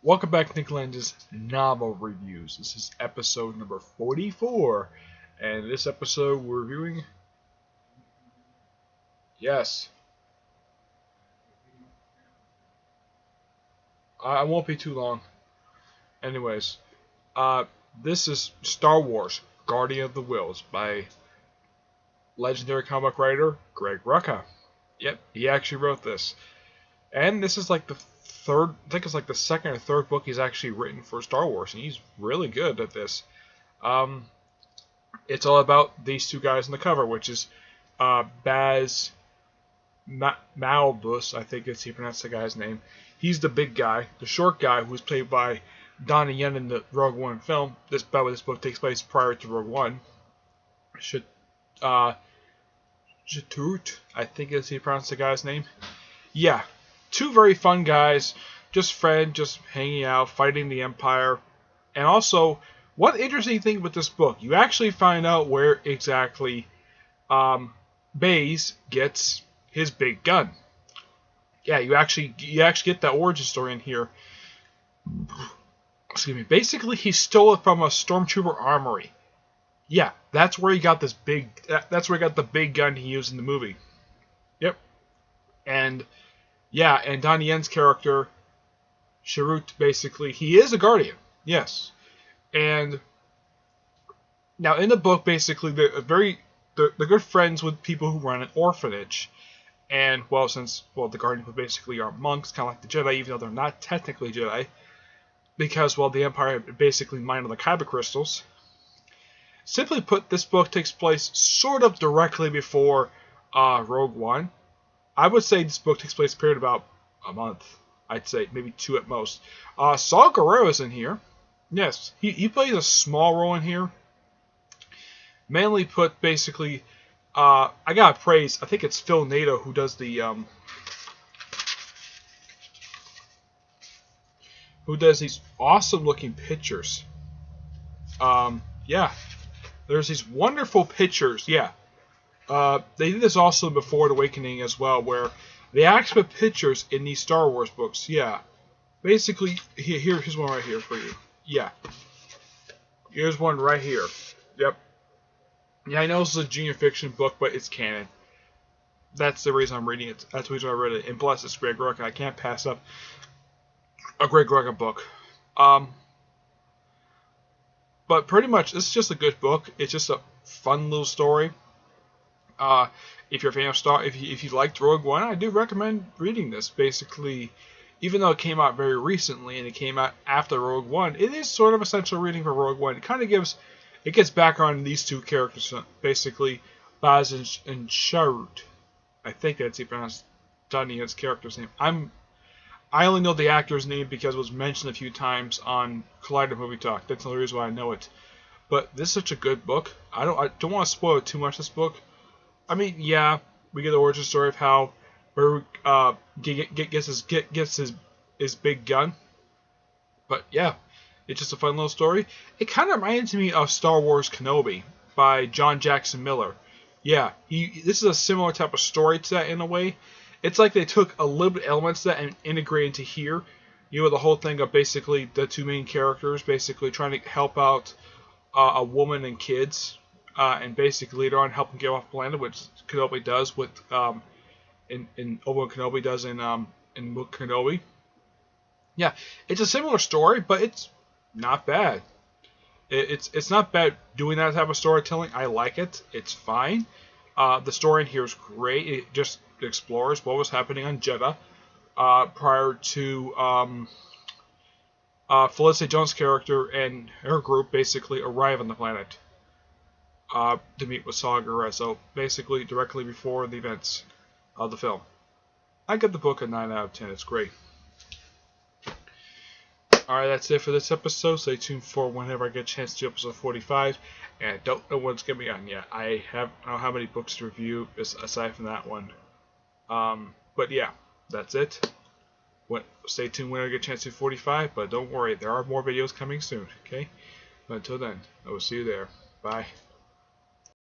Welcome back to Lenz's Novel Reviews. This is episode number 44, and this episode we're reviewing, yes, I won't be too long. Anyways, uh, this is Star Wars: Guardian of the Whills by legendary comic writer Greg Rucka. Yep, he actually wrote this, and this is like the third, I think it's like the second or third book he's actually written for Star Wars, and he's really good at this. Um, it's all about these two guys on the cover, which is Baz Malbus, I think it's he pronounced the guy's name. He's the big guy, the short guy, who's played by Donnie Yen in the Rogue One film. This book takes place prior to Rogue One. Uh, Jatut, I think is he pronounced the guy's name. Yeah, two very fun guys, just friends, just hanging out, fighting the Empire. And also, one interesting thing with this book, you actually find out where exactly Baze gets his big gun. Yeah, you actually get that origin story in here. Excuse me. Basically, he stole it from a stormtrooper armory. Yeah, that's where he got this big. That's where he got the big gun he used in the movie. Yep. And yeah, and Donnie Yen's character, Sharut, basically, he is a guardian. Yes. And now in the book, basically, they're good friends with people who run an orphanage. And, the Guardians basically are monks, kind of like the Jedi, even though they're not technically Jedi. Because, the Empire basically mined on the kyber crystals. Simply put, this book takes place sort of directly before Rogue One. I would say this book takes place period about a month. I'd say maybe 2 at most. Saul Guerrero's in here. Yes, he plays a small role in here. Mainly put, basically, I gotta praise, I think it's Phil Nato who does the, who does these awesome looking pictures. Yeah, there's these wonderful pictures, yeah. They did this also before The Awakening as well, where they actually put pictures in these Star Wars books, yeah. Basically, here's one right here for you. Yeah. Here's one right here. Yep. Yeah, I know this is a junior fiction book, but it's canon. That's the reason I'm reading it. That's the reason I read it. And plus, it's Greg Rucka. I can't pass up a Greg Rucka book. But pretty much, this is just a good book. It's just a fun little story. If you're a fan of if you liked Rogue One, I do recommend reading this. Basically, even though it came out very recently and it came out after Rogue One, it is sort of essential reading for Rogue One. It kind of gets background on these two characters, basically Baz and Sharut. I think that's how you pronounce Donnie's character's name. I only know the actor's name because it was mentioned a few times on Collider Movie Talk. That's the only reason why I know it. But this is such a good book. I don't want to spoil too much this book. I mean, yeah, we get the origin story of how Baru gets his big gun. But yeah, it's just a fun little story. It kind of reminds me of Star Wars Kenobi by John Jackson Miller. Yeah, this is a similar type of story to that in a way. It's like they took a little bit of elements of that and integrated into here. You know, the whole thing of basically the two main characters basically trying to help out a woman and kids, and basically later on help them get off the planet, which Kenobi does with in Obi-Wan Kenobi does in Book Kenobi. Yeah, it's a similar story, but it's not bad. It's not bad doing that type of storytelling. I like it. It's fine. The story in here is great. It just explores what was happening on Jeddah prior to Felicity Jones' character and her group basically arrive on the planet to meet with Saw Gerrera. So basically directly before the events of the film. I give the book a 9 out of 10. It's great. Alright, that's it for this episode. Stay tuned for whenever I get a chance to do episode 45. And I don't know when it's going to be on yet. I don't know how many books to review aside from that one. But yeah, that's it. Stay tuned when I get a chance to do 45. But don't worry, there are more videos coming soon. Okay? But until then, I will see you there. Bye.